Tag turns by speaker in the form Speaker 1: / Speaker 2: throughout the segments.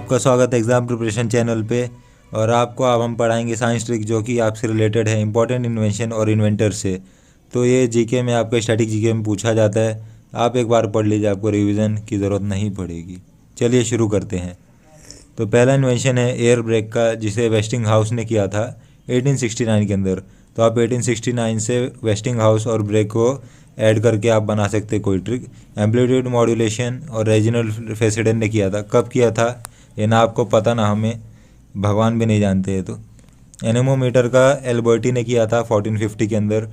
Speaker 1: आपका स्वागत है एग्ज़ाम प्रिपरेशन चैनल पे। और आपको अब हम पढ़ाएंगे साइंस ट्रिक जो कि आपसे रिलेटेड है इंपॉर्टेंट इन्वेंशन और इन्वेंटर से। तो ये जीके में आपका स्टैटिक जीके में पूछा जाता है। आप एक बार पढ़ लीजिए, आपको रिवीजन की ज़रूरत नहीं पड़ेगी। चलिए शुरू करते हैं। तो पहला इन्वेंशन है एयर ब्रेक का, जिसे वेस्टिंग हाउस ने किया था 1869 के अंदर। तो आप 1869 से वेस्टिंग हाउस और ब्रेक को ऐड करके आप बना सकते कोई ट्रिक। एम्पलीट्यूड मॉड्यूलेशन और रेजिनल्ड फेसिडेन ने किया था। कब किया था ये ना आपको पता ना हमें, भगवान भी नहीं जानते हैं। तो एनेमोमीटर का एल्बर्टी ने किया था 1450 के अंदर।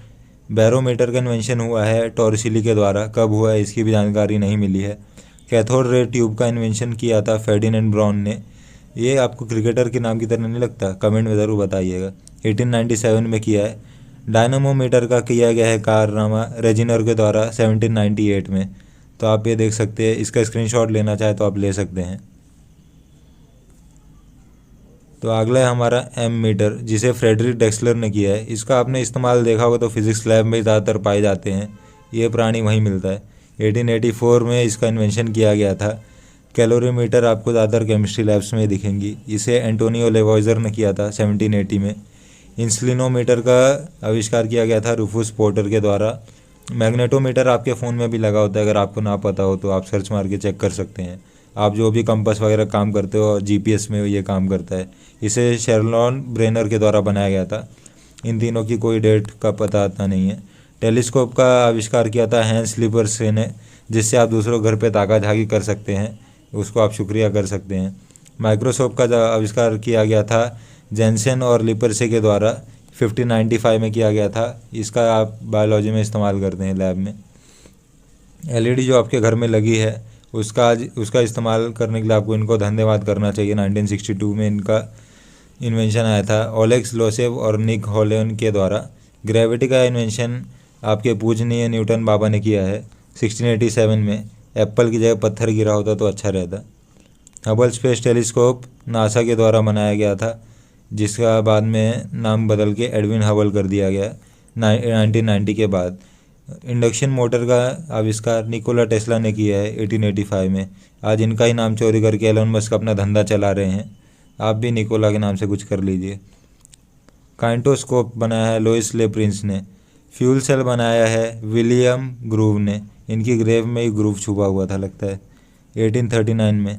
Speaker 1: बैरोमीटर का इन्वेंशन हुआ है टॉर्सिली के द्वारा। कब हुआ है इसकी भी जानकारी नहीं मिली है। कैथोड रे ट्यूब का इन्वेंशन किया था फर्डिनेंड ब्राउन ने। ये आपको क्रिकेटर के नाम की तरह नहीं लगता? कमेंट में ज़रूर बताइएगा। 1897 में किया है। डायनामोमीटर का किया गया है कारनामा रेजिनर के द्वारा 1798 में। तो आप ये देख सकते हैं, इसका स्क्रीनशॉट लेना चाहे तो आप ले सकते हैं। तो अगला है हमारा एम मीटर, जिसे फ्रेडरिक डेक्सलर ने किया है। इसका आपने इस्तेमाल देखा होगा तो फिजिक्स लैब में ज़्यादातर पाए जाते हैं। ये प्राणी वहीं मिलता है। 1884 में इसका इन्वेंशन किया गया था। कैलोरीमीटर आपको ज़्यादातर केमिस्ट्री लैब्स में दिखेंगी। इसे एंटोनियो लेवॉइजर ने किया था 1780 में। इंसुलिनोमीटर का आविष्कार किया गया था रूफुस पोर्टर के द्वारा। मैग्नेटोमीटर आपके फ़ोन में भी लगा होता है, अगर आपको ना पता हो तो आप सर्च मार के चेक कर सकते हैं। आप जो भी कंपास वगैरह काम करते हो जीपीएस में ये काम करता है। इसे शेरलॉन ब्रेनर के द्वारा बनाया गया था। इन तीनों की कोई डेट का पता आता नहीं है। टेलीस्कोप का आविष्कार किया था हैंस लिपर्से ने, जिससे आप दूसरों घर पे ताका झाकी कर सकते हैं। उसको आप शुक्रिया कर सकते हैं। माइक्रोस्कोप का आविष्कार किया गया था जेनसेन और लिपर्से के द्वारा 1595 में किया गया था। इसका आप बायोलॉजी में इस्तेमाल करते हैं लैब में। एलईडी जो आपके घर में लगी है उसका इस्तेमाल करने के लिए आपको इनको धन्यवाद करना चाहिए। 1962 में इनका इन्वेंशन आया था ओलेक्स लोसेव और निक होलेन के द्वारा। ग्रेविटी का इन्वेंशन आपके पूजनीय न्यूटन बाबा ने किया है 1687 में। एप्पल की जगह पत्थर गिरा होता तो अच्छा रहता। हबल स्पेस टेलीस्कोप नासा के द्वारा बनाया गया था, जिसका बाद में नाम बदल के एडविन हबल कर दिया गया 1990 के बाद। इंडक्शन मोटर का आविष्कार निकोला टेस्ला ने किया है 1885 में। आज इनका ही नाम चोरी करके एलन मस्क अपना धंधा चला रहे हैं। आप भी निकोला के नाम से कुछ कर लीजिए। काइंटोस्कोप बनाया है लोइस ले प्रिंस ने। फ्यूल सेल बनाया है विलियम ग्रूव ने। इनकी ग्रेव में ही ग्रूव छुपा हुआ था लगता है 1839 में।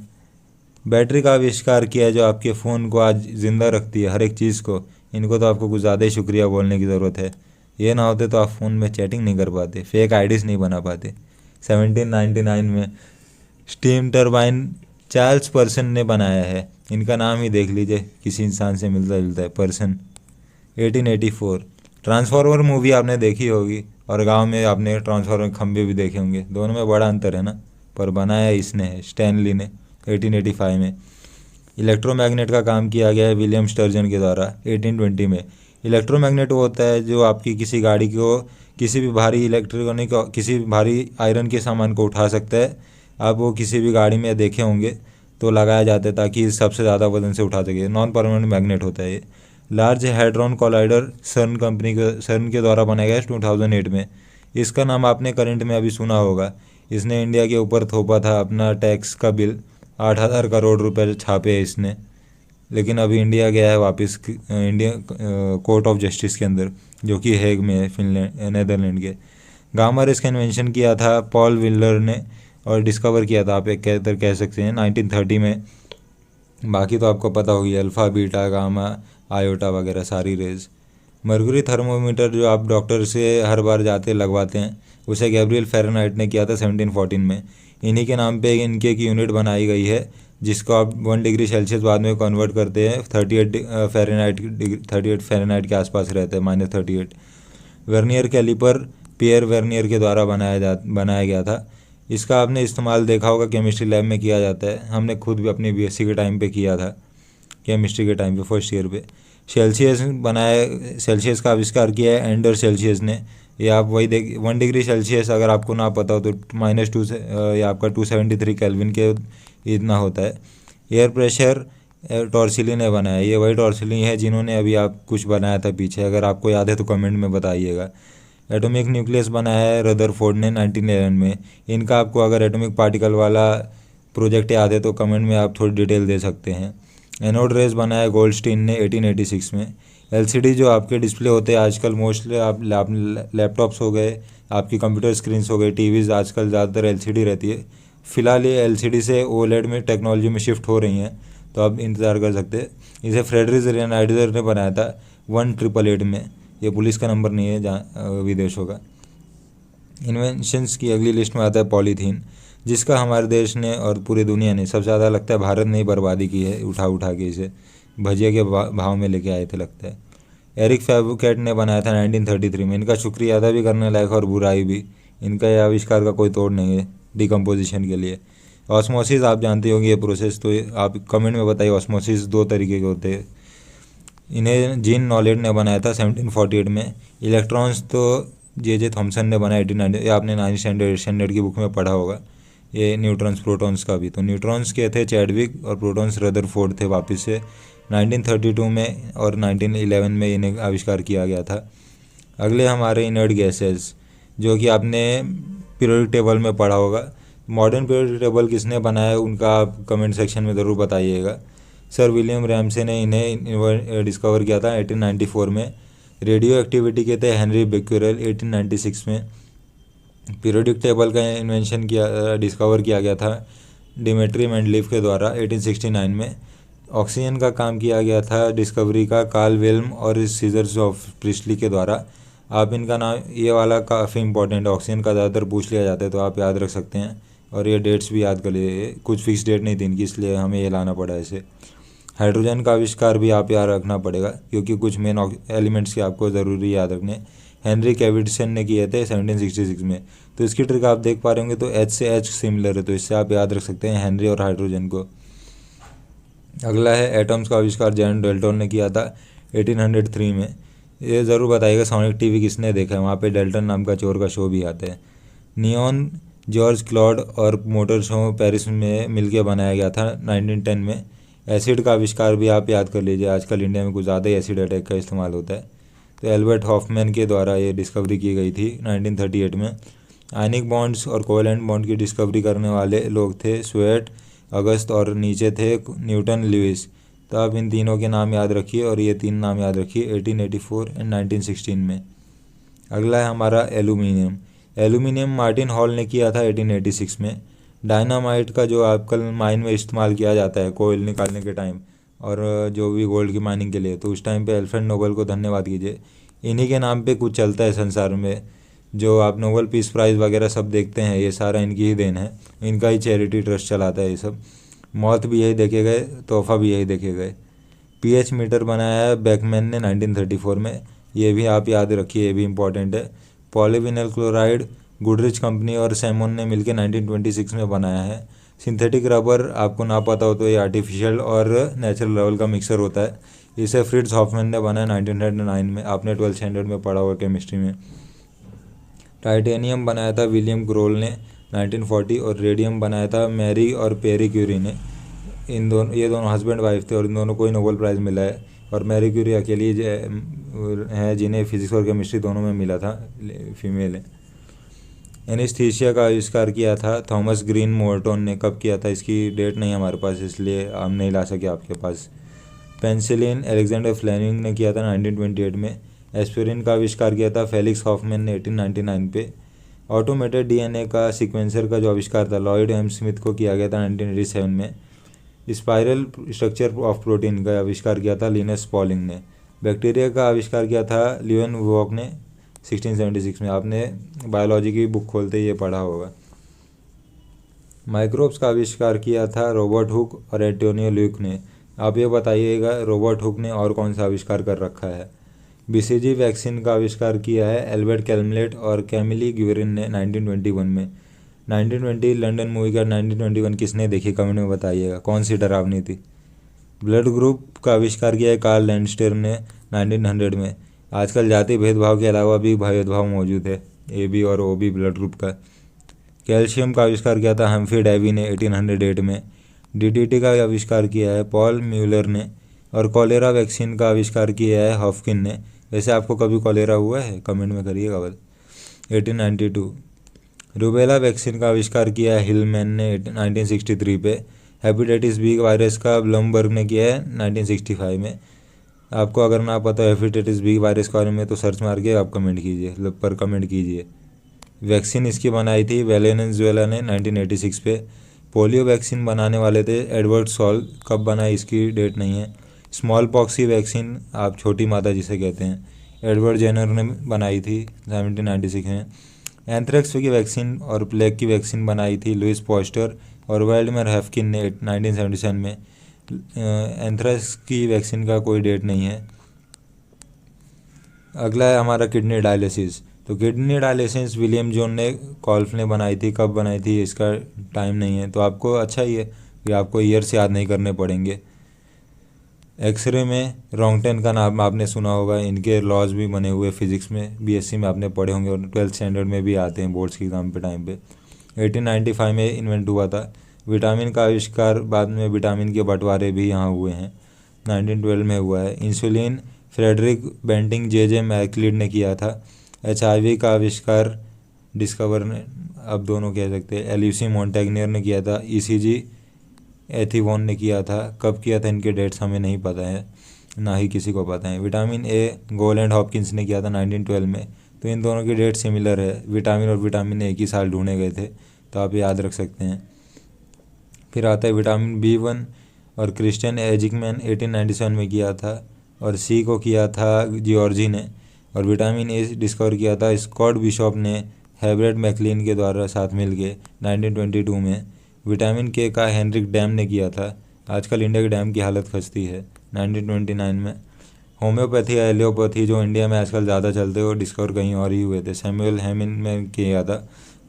Speaker 1: बैटरी का आविष्कार किया है जो आपके फ़ोन को आज ज़िंदा रखती है, हर एक चीज़ को। इनको तो आपको कुछ ज़्यादा ही शुक्रिया बोलने की ज़रूरत है। ये ना होते तो आप फ़ोन में चैटिंग नहीं कर पाते, फेक आईडीज़ नहीं बना पाते। 1799 में स्टीम टरबाइन चार्ल्स पर्सन ने बनाया है। इनका नाम ही देख लीजिए, किसी इंसान से मिलता जुलता है, पर्सन। 1884 ट्रांसफॉर्मर मूवी आपने देखी होगी और गांव में आपने ट्रांसफॉर्मर खंभे भी देखे होंगे। दोनों में बड़ा अंतर है ना, पर बनाया इसने है स्टैनली ने 1885 में। इलेक्ट्रोमैग्नेट का काम किया गया है विलियम स्टर्जन के द्वारा 1820 में। इलेक्ट्रोमैग्नेट वो होता है जो आपकी किसी गाड़ी को किसी भी भारी इलेक्ट्रॉनिक किसी भी भारी आयरन के सामान को उठा सकता है। आप वो किसी भी गाड़ी में देखे होंगे तो लगाया जाता है ताकि सबसे ज़्यादा वजन से उठा सके। नॉन परमानेंट मैग्नेट होता है ये। लार्ज हैड्रॉन कोलाइडर सर्न के द्वारा बनाया गया 2008 में। इसका नाम आपने करंट में अभी सुना होगा। इसने इंडिया के ऊपर थोपा था अपना टैक्स का बिल। 8,000 करोड़ रुपए छापे इसने, लेकिन अभी इंडिया गया है वापस इंडिया कोर्ट ऑफ जस्टिस के अंदर, जो कि हेग में है, फिनलैंड नेदरलैंड के। गामा रेस का इन्वेंशन किया था पॉल विलर ने और डिस्कवर किया था, आप एक कह सकते हैं 1930 में। बाकी तो आपको पता होगी, अल्फ़ा बीटा गामा आयोटा वगैरह सारी रेज। मर्क्यूरी थर्मोमीटर जो आप डॉक्टर से हर बार जाते लगवाते हैं, उसे गैब्रियल फ़ारेनहाइट ने किया था 1714 में। इन्हीं के नाम पे इनके एक यूनिट बनाई गई है जिसको आप 1 डिग्री सेल्सियस बाद में कन्वर्ट करते हैं 38 फ़ारेनहाइट के आसपास रहता है, -38। वर्नियर कैलिपर पियर वर्नियर के द्वारा बनाया गया था। इसका आपने इस्तेमाल देखा होगा केमिस्ट्री लैब में किया जाता है। हमने खुद भी अपनी बीएससी के टाइम पे किया था, केमिस्ट्री के टाइम पे फर्स्ट ईयर पे। सेल्सियस का आविष्कार किया है एंडर सेल्सियस ने। ये आप वही 1 डिग्री सेल्सियस अगर आपको ना पता हो तो -2 से या आपका 273 केल्विन के इतना होता है। एयर प्रेशर टॉर्सिली ने बनाया। ये वही टॉर्सिली है जिन्होंने अभी आप कुछ बनाया था पीछे, अगर आपको याद है तो कमेंट में बताइएगा। एटॉमिक न्यूक्लियस बनाया है रदरफोर्ड ने 1911 में। इनका आपको अगर एटॉमिक पार्टिकल वाला प्रोजेक्ट याद है तो कमेंट में आप थोड़ी डिटेल दे सकते हैं। एनोड रेस बनाया गोल्डस्टीन ने 1886 में। एलसीडी जो आपके डिस्प्ले होते हैं आजकल मोस्टली आप लैपटॉप्स हो गए, आपकी कंप्यूटर स्क्रीन्स हो गए, टीवीज़ आजकल ज़्यादातर एलसीडी रहती है। फ़िलहाल ये एलसीडी से ओलेड में टेक्नोलॉजी में शिफ्ट हो रही हैं, तो आप इंतज़ार कर सकते हैं। इसे फ्रेडरिक रेनाइडर ने बनाया था 1888 में। ये पुलिस का नंबर नहीं है जहाँ विदेशों का। इन्वेंशंस की अगली लिस्ट में आता है पॉलीथीन, जिसका हमारे देश ने और पूरी दुनिया ने सबसे ज़्यादा लगता है भारत ने ही बर्बादी की है, उठा के इसे भजिया के भाव में लेके आए थे लगता है। एरिक फैब्रिकेट ने बनाया था 1933 में। इनका शुक्रिया अदा भी करने लायक और बुराई भी, इनका यह आविष्कार का कोई तोड़ नहीं है डिकम्पोजिशन के लिए। ऑस्मोसिस आप जानते होंगे ये प्रोसेस, तो आप कमेंट में बताइए। ऑस्मोसिस 2 तरीके के होते हैं। इन्हें जीन नॉलेज ने बनाया था 1748 में। इलेक्ट्रॉन्स तो जे थॉमसन ने बनाया 1890। ये आपने 9th स्टैंडर्ड की बुक में पढ़ा होगा। ये न्यूट्रॉन्स प्रोटॉन्स का भी, तो न्यूट्रॉन्स के थे चैडविक और प्रोटॉन्स रदरफोर्ड थे वापस से 1932 में, और 1911 में इन्हें आविष्कार किया गया था। अगले हमारे इनर्ट गैसेस, जो कि आपने पीरियोडिक टेबल में पढ़ा होगा। मॉडर्न पीरियोडिक टेबल किसने बनाया है उनका आप कमेंट सेक्शन में ज़रूर बताइएगा। सर विलियम रैमसे ने इन्हें डिस्कवर किया था 1894 में। रेडियो एक्टिविटी के थे हेनरी बेक्यूरेल 1896 में। पीरियोडिक टेबल का डिस्कवर किया गया था डिमेट्री मेंडलीफ के द्वारा 1869 में। ऑक्सीजन का काम किया गया था डिस्कवरी का कार्ल विल्म और सीजर्स ऑफ प्रिस्टली के द्वारा। आप इनका नाम, ये वाला काफ़ी इंपॉर्टेंट है, ऑक्सीजन का ज़्यादातर पूछ लिया जाता है, तो आप याद रख सकते हैं। और ये डेट्स भी याद कर लीजिए, कुछ फिक्स डेट नहीं थी इनकी, इसलिए हमें ये लाना पड़ा ऐसे। हाइड्रोजन का आविष्कार भी आप याद रखना पड़ेगा, क्योंकि कुछ मेन एलिमेंट्स के आपको ज़रूरी याद रखने। हेनरी कैविडसन ने किए थे 1766 में। तो इसकी ट्रिक आप देख पा रहे होंगे, तो एच से एच सिमिलर है, तो इससे आप याद रख सकते हैं हेनरी और हाइड्रोजन को। अगला है एटम्स का आविष्कार जॉन डेल्टन ने किया था 1803 में। ये ज़रूर बताइएगा सोनिक टीवी किसने देखा है, वहाँ पे डेल्टन नाम का चोर का शो भी आता है। नियॉन जॉर्ज क्लॉड और मोटर शो पेरिस में मिलकर बनाया गया था 1910 में। एसिड का आविष्कार भी आप याद कर लीजिए, आजकल इंडिया में कुछ ज़्यादा ही एसिड अटैक का इस्तेमाल होता है, तो एल्बर्ट हॉफमैन के द्वारा ये डिस्कवरी की गई थी 1938 में। आयनिक बॉन्ड्स और कोवेलेंट बॉन्ड की डिस्कवरी करने वाले लोग थे स्वेट, अगस्त, और नीचे थे न्यूटन, लुइस। तो आप इन तीनों के नाम याद रखिए, और ये 3 नाम याद रखिए 1884 एंड 1916 में। अगला है हमारा एल्यूमिनियम। एल्यूमिनियम मार्टिन हॉल ने किया था 1886 में। डायनामाइट का जो आजकल माइन में इस्तेमाल किया जाता है कोयल निकालने के टाइम, और जो भी गोल्ड की माइनिंग के लिए, तो उस टाइम पे अल्फ्रेड नोबेल को धन्यवाद कीजिए। इन्हीं के नाम पे कुछ चलता है संसार में, जो आप नोबेल पीस प्राइज़ वगैरह सब देखते हैं, ये सारा इनकी ही देन है। इनका ही चैरिटी ट्रस्ट चलाता है ये सब। मौत भी यही देखे गए, तोहफा भी यही देखे गए। पीएच मीटर बनाया है बेकमैन ने 1934 में। ये भी आप याद रखिए, ये भी इंपॉर्टेंट है। पॉलीविनाइल क्लोराइड गुडरिच कंपनी और सैमन ने मिलकर 1926 में बनाया है। सिंथेटिक रबर आपको ना पता हो तो ये आर्टिफिशियल और नेचुरल रबर का मिक्सर होता है। इसे फ्रिट्ज हॉफमैन ने बनाया 1909 में, आपने 12th स्टैंडर्ड में पढ़ा हुआ केमिस्ट्री में। टाइटेनियम बनाया था विलियम क्रोल ने 1940, और रेडियम बनाया था मैरी और पेरी क्यूरी ने। ये दोनों हस्बैंड वाइफ थे, और इन दोनों को ही नोबेल प्राइज़ मिला है। और मैरी क्यूरी अकेली है जिन्हें फिजिक्स और केमिस्ट्री दोनों में मिला था, फीमेल है। एनेस्थीसिया का आविष्कार किया था थॉमस ग्रीन मोर्टन ने। कब किया था इसकी डेट नहीं हमारे पास, इसलिए हम नहीं ला सके आपके पास। पेंसिलिन अलेक्जेंडर फ्लेमिंग ने किया था 1928 में। एस्पिरिन का आविष्कार किया था फेलिक्स हॉफमैन ने 1899 पे। ऑटोमेटेड डीएनए का सीक्वेंसर का जो आविष्कार था लॉयड एम स्मिथ को किया गया था 1987 में। स्पाइरल स्ट्रक्चर ऑफ प्रोटीन का आविष्कार किया था लिनस पॉलिंग ने। बैक्टीरिया का आविष्कार किया था ल्यूएन वॉक ने 1676 में। आपने बायोलॉजी की बुक खोलते ही ये पढ़ा होगा। माइक्रोब्स का आविष्कार किया था रॉबर्ट हुक और एंटोनियो ल्यूक ने। आप ये बताइएगा रॉबर्ट हुक ने और कौन सा आविष्कार कर रखा है। बीसीजी वैक्सीन का आविष्कार किया है एल्बर्ट कैलमलेट और कैमिली ग्यूरिन ने 1921 में। 1920 लंदन मूवी का 1921 किसने देखी, कमेंट में बताइएगा, कौन सी डरावनी थी। ब्लड ग्रुप का आविष्कार किया है कार्ल लैंडस्टर ने 1900 में। आजकल जाति भेदभाव के अलावा भी भेदभाव मौजूद है, AB और OB ब्लड ग्रुप का। कैल्शियम का आविष्कार किया था हम्फ्री डेवी ने 1808 में। DDT का आविष्कार किया है पॉल म्यूलर ने। और कॉलेरा वैक्सीन का आविष्कार किया है हॉफकिन ने। वैसे आपको कभी कॉलेरा हुआ है, कमेंट में करिएगा बस। 1892 रूबेला वैक्सीन का आविष्कार किया है हिलमैन ने 1963 पे। हेपेटाइटिस बी वायरस का ब्लमबर्ग ने किया है 1965 में। आपको अगर ना पता है हेपेटाइटिस बी वायरस के बारे में तो सर्च मार के आप कमेंट कीजिए। वैक्सीन इसकी बनाई थी वेनेजुएला ने 1986 पे। पोलियो वैक्सीन बनाने वाले थे एडवर्ड सॉल, कब बनाई इसकी डेट नहीं है। स्मॉल पॉक्स की वैक्सीन आप छोटी माता जिसे कहते हैं, एडवर्ड जेनर ने बनाई थी 1796 में। एंथ्रेक्स की वैक्सीन और प्लेग की वैक्सीन बनाई थी लुइस पॉस्टर और वाल्डमर हैफकिन ने 1977 में। एंथ्रेक्स की वैक्सीन का कोई डेट नहीं है। अगला है हमारा किडनी डायलिसिस। तो किडनी डायलिसिस विलियम जोन ने कॉल्फ ने बनाई थी, कब बनाई थी इसका टाइम नहीं है, तो आपको अच्छा ही है कि आपको ईयर्स याद नहीं करने पड़ेंगे। एक्सरे में रॉन्गटन का नाम आपने सुना होगा, इनके लॉज भी बने हुए फिजिक्स में, बीएससी में आपने पढ़े होंगे और 12th स्टैंडर्ड में भी आते हैं बोर्ड्स की एग्जाम पे टाइम पे। 1895 में इन्वेंट हुआ था। विटामिन का आविष्कार बाद में, विटामिन के बंटवारे भी यहाँ हुए हैं, 1912 में हुआ है। इंसुलिन फ्रेडरिक बेंटिंग जे मैक्लीड ने किया था। HIV का आविष्कार डिस्कवर ने, अब दोनों कह सकते हैं, एल्यूसी मोंटेग्नियर ने किया था। ECG एथिवॉन ने किया था, कब किया था इनके डेट्स हमें नहीं पता है, ना ही किसी को पता है। Vitamin A goal and Hopkins ने किया था 1912 में, तो इन दोनों की डेट सिमिलर है। विटामिन और विटामिन एक ही साल ढूंढे गए थे, तो आप याद रख सकते हैं। फिर आता है विटामिन B1 और क्रिस्टियन एजिकमैन 1897 में किया था, और सी को किया था जियोर्जी ने। और विटामिन ए डिस्कवर किया था स्कॉट बिशॉप ने हेबरेट मैकलीन के द्वारा साथ मिल के 1922 में। विटामिन के का हेनरिक डैम ने किया था। आजकल इंडिया के डैम की हालत खस्ती है, 1929 में। होम्योपैथी या एलियोपैथी जो इंडिया में आजकल ज़्यादा चलते हैं वो डिस्कवर कहीं और ही हुए थे, सैमुअल हेमिन में किया था,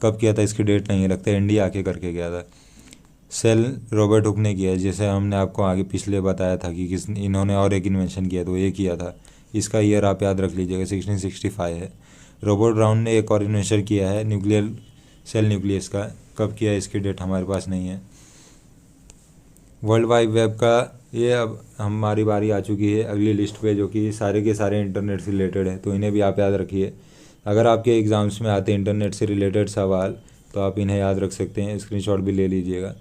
Speaker 1: कब किया था इसकी डेट नहीं लगता, इंडिया आके करके गया था। सेल रॉबर्ट हुक ने किया, जैसे हमने आपको आगे पिछले बताया था कि इन्होंने और एक इन्वेंशन किया तो ये किया था, इसका ईयर आप याद रख लीजिएगा, 1665 है। रॉबर्ट ब्राउन ने एक और इन्वेंशन किया है न्यूक्लियर सेल न्यूक्लियस का, कब किया है इसकी डेट हमारे पास नहीं है। वर्ल्ड वाइड वेब का ये अब हमारी बारी आ चुकी है अगली लिस्ट पे, जो कि सारे के सारे इंटरनेट से रिलेटेड है, तो इन्हें भी आप याद रखिए। अगर आपके एग्ज़ाम्स में आते हैं इंटरनेट से रिलेटेड सवाल तो आप इन्हें याद रख सकते हैं, स्क्रीनशॉट भी ले लीजिएगा।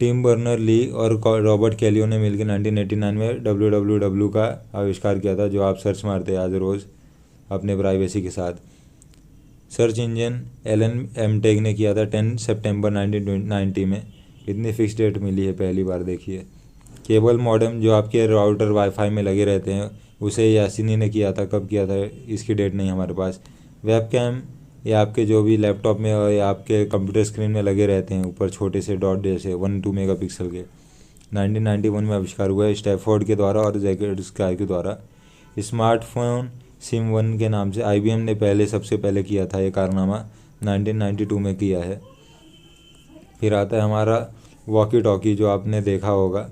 Speaker 1: टिम बर्नर ली और रॉबर्ट कैलियो ने मिलकर 1989 में www का आविष्कार किया था, जो आप सर्च मारते हैं आज रोज़ अपने प्राइवेसी के साथ। सर्च इंजन एलन एमटेग ने किया था 10 सितंबर 1990 में। इतनी फिक्स डेट मिली है पहली बार, देखिए। केबल मॉडेम जो आपके राउटर वाईफाई में लगे रहते हैं उसे यासिनी ने किया था, कब किया था इसकी डेट नहीं हमारे पास। वेबकैम ये आपके जो भी लैपटॉप में और या आपके कंप्यूटर स्क्रीन में लगे रहते हैं ऊपर छोटे से डॉट जैसे 1-2 मेगापिक्सल के, 1991 में आविष्कार हुआ है स्टैफोर्ड के द्वारा और जैकेट स्काई के द्वारा। स्मार्टफोन SIM1 के नाम से IBM ने सबसे पहले किया था ये कारनामा, 1992 में किया है। फिर आता है हमारा वॉकी टॉकी, जो आपने देखा होगा।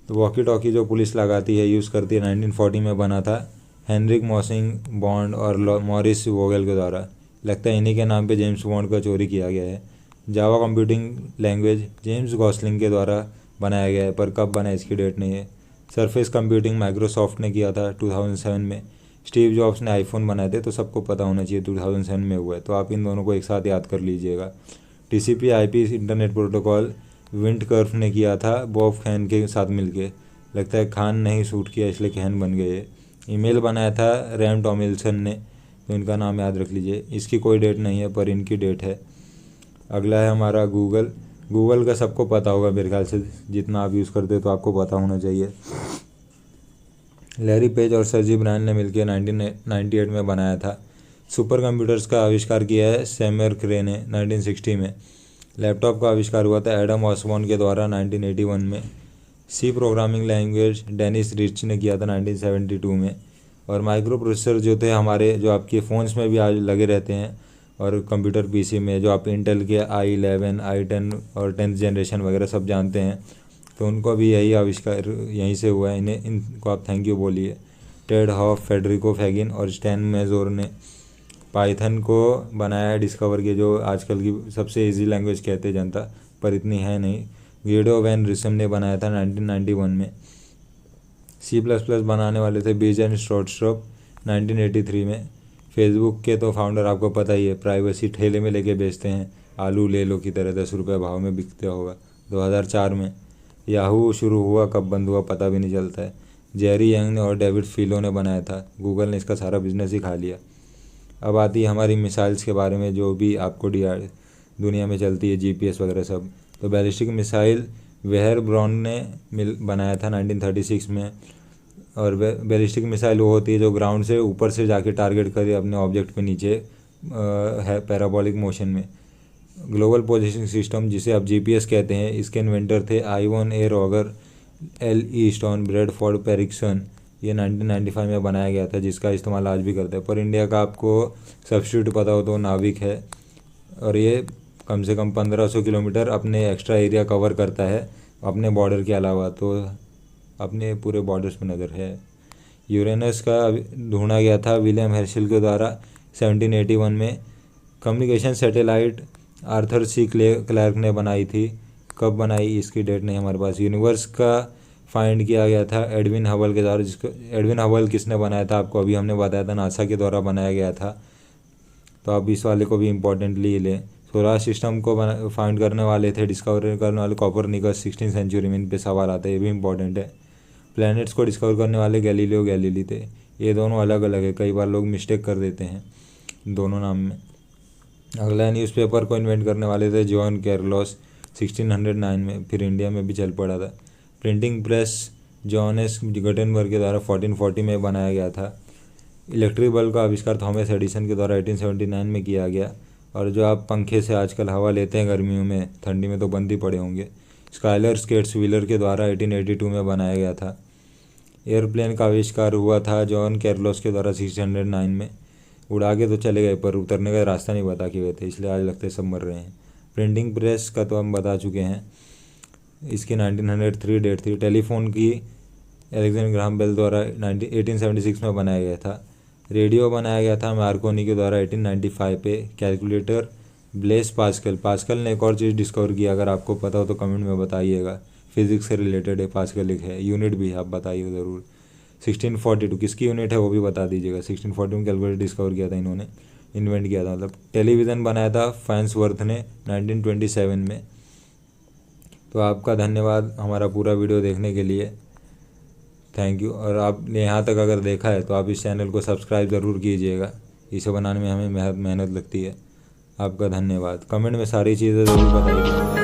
Speaker 1: तो वॉकी टॉकी जो पुलिस लगाती है, यूज़ करती है, 1940 में बना था हेनरिक मॉसिंग बॉन्ड और मॉरिस वोगल के द्वारा। लगता है इन्हीं के नाम पे जेम्स बॉन्ड का चोरी किया गया है। जावा कंप्यूटिंग लैंग्वेज जेम्स गॉसलिंग के द्वारा बनाया गया है, पर कब बना इसकी डेट नहीं है। सरफेस कंप्यूटिंग माइक्रोसॉफ्ट ने किया था 2007 में। स्टीव जॉब्स ने आईफोन बनाए थे, तो सबको पता होना चाहिए 2007 में हुआ है, तो आप इन दोनों को एक साथ याद कर लीजिएगा। TCP/IP इंटरनेट प्रोटोकॉल विंडकर्फ ने किया था बॉब खैन के साथ मिलके। लगता है खान नहीं सूट किया इसलिए खैन बन गए। ईमेल बनाया था रैम टॉमिल्सन ने, तो इनका नाम याद रख लीजिए। इसकी कोई डेट नहीं है पर इनकी डेट है। अगला है हमारा गूगल का सबको पता होगा मेरे ख्याल से, जितना आप यूज़ करते हो तो आपको पता होना चाहिए। लैरी पेज और सर्जी ब्रायन ने मिलकर 1998 में बनाया था। सुपर कंप्यूटर्स का आविष्कार किया है सैमुअल क्रे ने 1960 में। लैपटॉप का आविष्कार हुआ था एडम ऑसबॉर्न के द्वारा 1981 में। C programming language Dennis Ritchie ने किया था 1972 में। और माइक्रो प्रोसेसर जो थे हमारे, जो आपके फ़ोन्स में भी आज लगे रहते हैं और कंप्यूटर PC में, जो आप इंटेल के i11, i10 और 10th जनरेशन वगैरह सब जानते हैं, तो उनको भी यही आविष्कार यहीं से हुआ है। इनको आप थैंक यू बोलिए। टेड हॉफ, फेडरिको फैगिन और स्टैन मेजोर ने पाइथन को बनाया है, डिस्कवर किया, जो आजकल की सबसे इजी लैंग्वेज कहते हैं जनता, पर इतनी है नहीं। गिडो वैन रिसम ने बनाया था 1991 में। C++ बनाने वाले थे बीजन स्ट्रोट्सट्रोप 1983 में। फेसबुक के तो फाउंडर आपको पता ही है, प्राइवेसी ठेले में लेके बेचते हैं, आलू ले लो की तरह 10 रुपये भाव में बिकते होगा। 2004 में याहू शुरू हुआ, कब बंद हुआ पता भी नहीं चलता है। जेरी यंग ने और डेविड फिलो ने बनाया था, गूगल ने इसका सारा बिजनेस ही खा लिया। अब आती है हमारी मिसाइल्स के बारे में, जो भी आपको दुनिया में चलती है, GPS वगैरह सब। तो बैलिस्टिक मिसाइल वेहर ब्राउन ने बनाया था 1936 में। और बैलिस्टिक मिसाइल वो होती है जो ग्राउंड से ऊपर से जाके टारगेट करे अपने ऑब्जेक्ट पे नीचे है पैराबोलिक मोशन में। ग्लोबल पोजीशनिंग सिस्टम, जिसे आप GPS कहते हैं, इसके इन्वेंटर थे Ivan A Roger, L.E. Stone, Bradford Parkinson. ये 1995 में बनाया गया था, जिसका इस्तेमाल आज भी करते हैं। पर इंडिया का आपको सब्स्टिट्यूट पता हो तो नाविक है, और ये कम से कम 1500 किलोमीटर अपने एक्स्ट्रा एरिया कवर करता है अपने बॉर्डर के अलावा, तो अपने पूरे बॉर्डर्स पर नज़र है। यूरेनस का ढूंढा गया था विलियम हेर्शल के द्वारा 1781 में। Communication satellite Arthur C Clarke ने बनाई थी, कब बनाई इसकी डेट नहीं हमारे पास। यूनिवर्स का फाइंड किया गया था एडविन हबल के द्वारा, जिसको एडविन हबल किसने बनाया था आपको अभी हमने बताया था, नासा के द्वारा बनाया गया था। तो आप इस वाले को भी इम्पोर्टेंटली लें। सोलर सिस्टम को फाइंड करने वाले थे, डिस्कवर करने वाले कोपरनिकस 16th सेंचुरी में, इन पे सवाल आता है, ये भी इंपॉर्टेंट है। प्लैनेट्स को डिस्कवर करने वाले गैलीलियो गैलीली थे। ये दोनों अलग अलग है, कई बार लोग मिस्टेक कर देते हैं दोनों नाम में। अगला न्यूज़पेपर को इन्वेंट करने वाले थे जॉन कैरलोस 1609 में, फिर इंडिया में भी चल पड़ा था। प्रिंटिंग प्रेस जॉन गुटेनबर्ग के द्वारा 1440 में बनाया गया था। इलेक्ट्रिक बल्ब का आविष्कार थॉमस एडिसन के द्वारा 1879 में किया गया। और जो आप पंखे से आजकल हवा लेते हैं गर्मियों में, ठंडी में तो बंद ही पड़े होंगे, स्काइलर स्केट्स व्हीलर के द्वारा 1882 में बनाया गया था। एयरप्लेन का आविष्कार हुआ था जॉन कैरलोस के द्वारा 1609 में। उड़ा के तो चले गए पर उतरने का रास्ता नहीं बता के गए थे, इसलिए आज लगते सब मर रहे हैं। प्रिंटिंग प्रेस का तो हम बता चुके हैं, इसकी 1903 डेट थी। टेलीफोन की अलेक्जेंडर ग्राहम बेल द्वारा 1876 में बनाया गया था। रेडियो बनाया गया था मार्कोनी के द्वारा 1895 पे। कैलकुलेटर ब्लेस पास्कल ने एक और चीज़ डिस्कवर की, अगर आपको पता हो तो कमेंट में बताइएगा, फिजिक्स से रिलेटेड है, पास्कल एक है। यूनिट भी आप बताइए ज़रूर। 1642 किसकी यूनिट है वो भी बता दीजिएगा। 1642 में कैलकुलेटर डिस्कवर किया था इन्होंने, इन्वेंट किया था मतलब। टेलीविज़न बनाया था फैंसवर्थ ने 1927 में। तो आपका धन्यवाद हमारा पूरा वीडियो देखने के लिए, थैंक यू। और आपने यहाँ तक अगर देखा है तो आप इस चैनल को सब्सक्राइब ज़रूर कीजिएगा, इसे बनाने में हमें मेहनत लगती है। आपका धन्यवाद। कमेंट में सारी चीज़ें ज़रूर बताइए।